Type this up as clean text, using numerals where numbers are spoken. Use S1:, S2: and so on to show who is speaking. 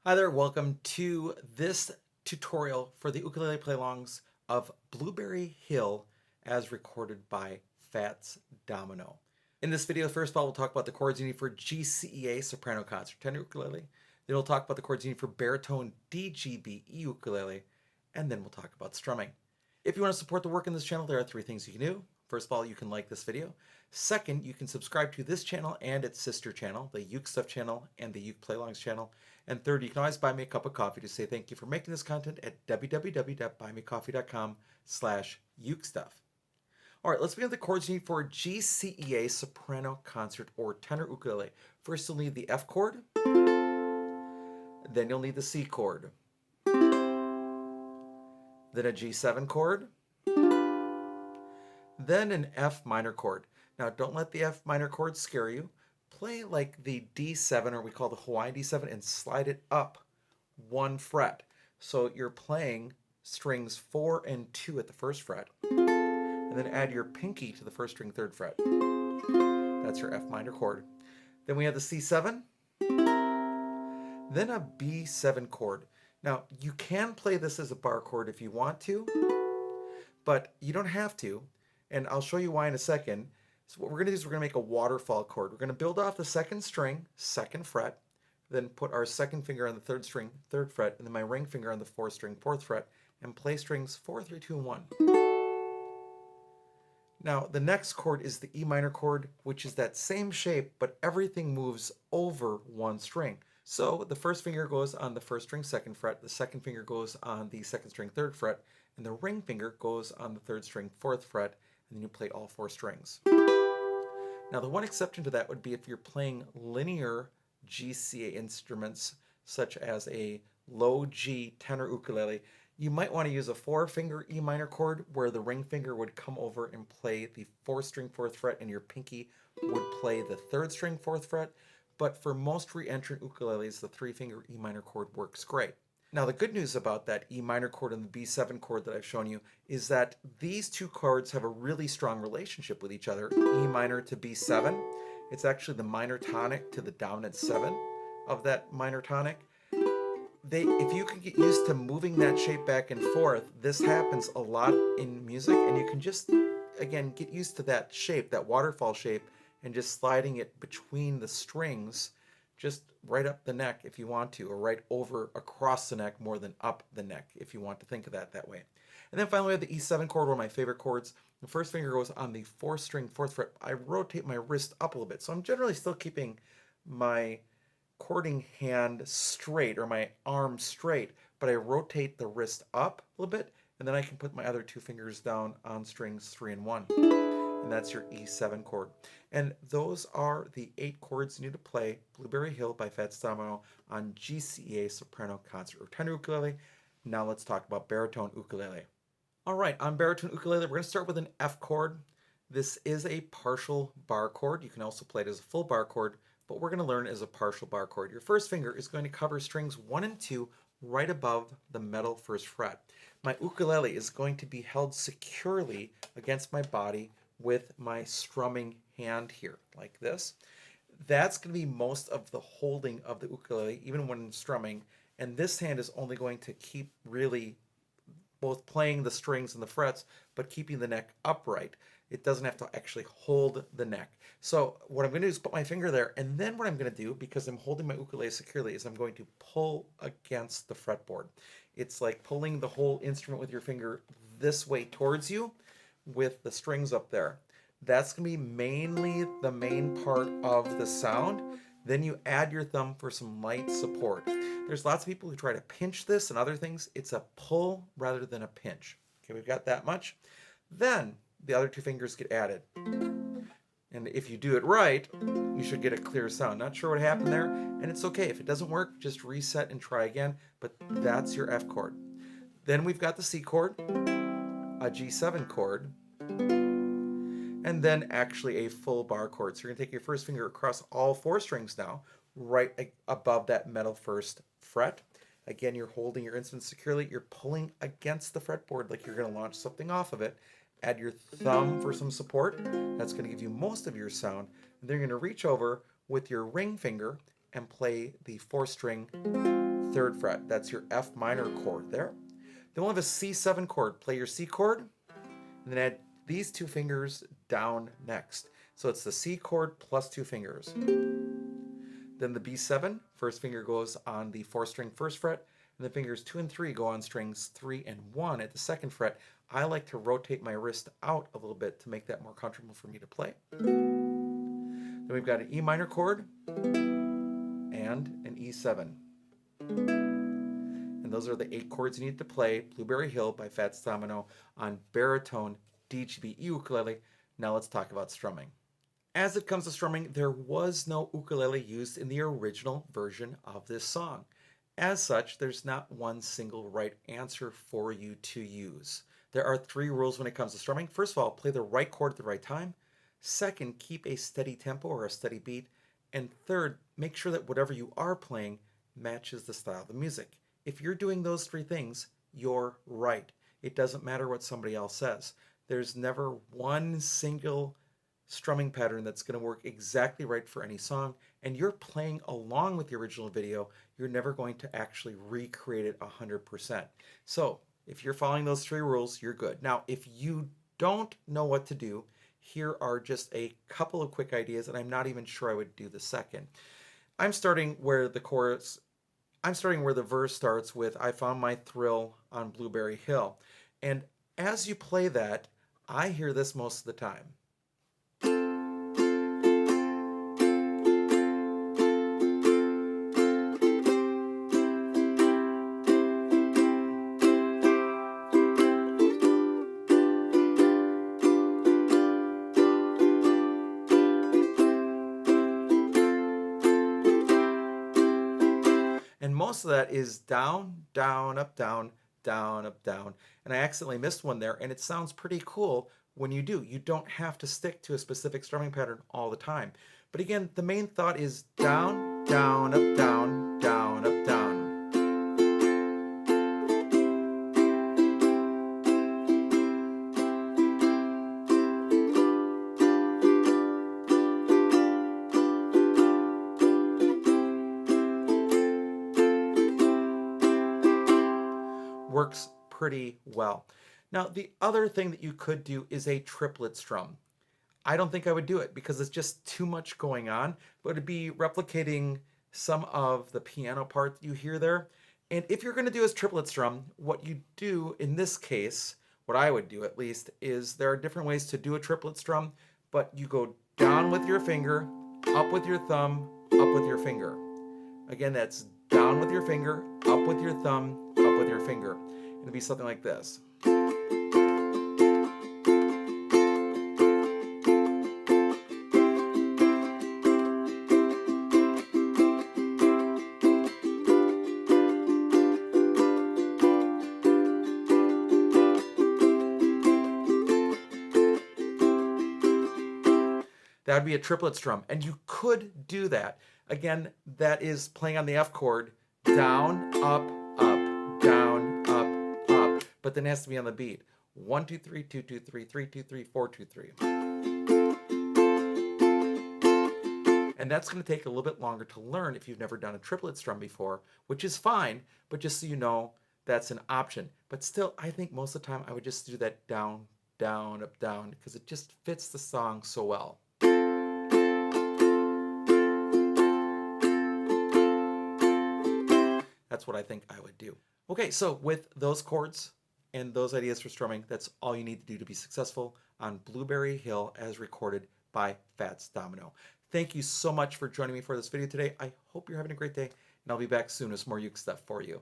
S1: Hi there, welcome to this tutorial for the ukulele play-alongs of Blueberry Hill as recorded by Fats Domino. In this video, first of all, we'll talk about the chords you need for GCEA soprano concert tenor ukulele. Then we'll talk about the chords you need for baritone DGBE ukulele, and then we'll talk about strumming. If you want to support the work in this channel, there are three things you can do. First of all, you can like this video. Second, you can subscribe to this channel and its sister channel, the UkeStuff channel and the UkePlayAlongs channel. And third, you can always buy me a cup of coffee to say thank you for making this content at www.buymecoffee.com/UkeStuff. All right, let's begin with the chords you need for GCEA soprano concert or tenor ukulele. First, you'll need the F chord. Then you'll need the C chord. Then a G7 chord. Then an F minor chord. Now, don't let the F minor chord scare you. Play like the D7, or we call the Hawaiian D7, and slide it up one fret. So you're playing strings 4 and 2 at the first fret, and then add your pinky to the first string, third fret. That's your F minor chord. Then we have the C7, then a B7 chord. Now, you can play this as a bar chord if you want to, but you don't have to, and I'll show you why in a second. So what we're going to do is we're going to make a waterfall chord. We're going to build off the second string, second fret, then put our second finger on the third string, third fret, and then my ring finger on the fourth string, fourth fret, and play strings 4, 3, 2, and 1. Now, the next chord is the E minor chord, which is that same shape, but everything moves over one string. So the first finger goes on the first string, second fret, the second finger goes on the second string, third fret, and the ring finger goes on the third string, fourth fret, and then you play all 4 strings. Now, the one exception to that would be if you're playing linear GCA instruments, such as a low G tenor ukulele. You might want to use a 4-finger E minor chord where the ring finger would come over and play the 4th string, 4th fret, and your pinky would play the 3rd string, 4th fret. But for most re-entrant ukuleles, the 3-finger E minor chord works great. Now, the good news about that E minor chord and the B7 chord that I've shown you is that these two chords have a really strong relationship with each other. E minor to B7, it's actually the minor tonic to the dominant 7 of that minor tonic. If you can get used to moving that shape back and forth, this happens a lot in music, and you can just, again, get used to that shape, that waterfall shape, and just sliding it between the strings, just right up the neck if you want to, or right over across the neck more than up the neck if you want to think of that way. And then finally we have the E7 chord, one of my favorite chords. The first finger goes on the 4th string, 4th fret. I rotate my wrist up a little bit, so I'm generally still keeping my chording hand straight, or my arm straight, but I rotate the wrist up a little bit, and then I can put my other 2 fingers down on strings 3 and 1. And that's your E7 chord. And those are the 8 chords you need to play Blueberry Hill by Fats Domino on GCEA soprano concert or tenor ukulele. Now let's talk about baritone ukulele. All right, on baritone ukulele, we're going to start with an F chord. This is a partial bar chord. You can also play it as a full bar chord, but we're going to learn as a partial bar chord. Your first finger is going to cover strings 1 and 2 right above the metal first fret. My ukulele is going to be held securely against my body with my strumming hand here, like this. That's going to be most of the holding of the ukulele, even when strumming. And this hand is only going to keep really both playing the strings and the frets, but keeping the neck upright. It doesn't have to actually hold the neck. So what I'm going to do is put my finger there, and then what I'm going to do, because I'm holding my ukulele securely, is I'm going to pull against the fretboard. It's like pulling the whole instrument with your finger this way towards you with the strings up there. That's going to be mainly the main part of the sound. Then you add your thumb for some light support. There's lots of people who try to pinch this and other things. It's a pull rather than a pinch. Okay, we've got that much. Then the other 2 fingers get added. And if you do it right, you should get a clear sound. Not sure what happened there, and it's okay. If it doesn't work, just reset and try again, but that's your F chord. Then we've got the C chord, a G7 chord, and then actually a full bar chord. So you're going to take your first finger across all 4 strings now, right above that metal first fret. Again, you're holding your instrument securely. You're pulling against the fretboard like you're going to launch something off of it. Add your thumb for some support. That's going to give you most of your sound. And then you're going to reach over with your ring finger and play the 4th string, 3rd fret. That's your F minor chord there. Then we'll have a C7 chord. Play your C chord, and then add these 2 fingers down next. So it's the C chord plus 2 fingers. Then the B7, first finger goes on the 4th string 1st fret, and the fingers 2 and 3 go on strings 3 and 1 at the 2nd fret. I like to rotate my wrist out a little bit to make that more comfortable for me to play. Then we've got an E minor chord and an E7. And those are the 8 chords you need to play Blueberry Hill by Fats Domino on baritone DGBE ukulele. Now let's talk about strumming. As it comes to strumming, there was no ukulele used in the original version of this song. As such, there's not one single right answer for you to use. There are 3 rules when it comes to strumming. First of all, play the right chord at the right time. Second, keep a steady tempo or a steady beat. And third, make sure that whatever you are playing matches the style of the music. If you're doing those 3 things, you're right. It doesn't matter what somebody else says. There's never one single strumming pattern that's going to work exactly right for any song, and you're playing along with the original video. You're never going to actually recreate it 100%. So if you're following those 3 rules, you're good. Now, if you don't know what to do, here are just a couple of quick ideas, and I'm not even sure I would do the second. I'm starting where the verse starts with "I found my thrill on Blueberry Hill." And as you play that, I hear this most of the time. And most of that is down, down, up, down, down, up, down. And I accidentally missed one there, and it sounds pretty cool when you do. You don't have to stick to a specific strumming pattern all the time. But again, the main thought is down, down, up, down, down, up, down. Works pretty well. Now, the other thing that you could do is a triplet strum. I don't think I would do it because it's just too much going on, but it'd be replicating some of the piano part that you hear there. And if you're going to do a triplet strum, what you do in this case, what I would do at least, is there are different ways to do a triplet strum, but you go down with your finger, up with your thumb, up with your finger. Again, that's down with your finger, up with your thumb, up with your finger. It'll be something like this. That would be a triplet strum, and you could do that. Again, that is playing on the F chord, down, up, down, up, but then it has to be on the beat. 1, 2, 3, 2, 2, 3, 3, 2, 3, 4, 2, 3. And that's going to take a little bit longer to learn if you've never done a triplet strum before, which is fine, but just so you know, that's an option. But still, I think most of the time I would just do that down, down, up, down, because it just fits the song so well. That's what I think I would do. Okay, so with those chords and those ideas for strumming, that's all you need to do to be successful on Blueberry Hill as recorded by Fats Domino. Thank you so much for joining me for this video today. I hope you're having a great day, and I'll be back soon with some more Uke stuff for you.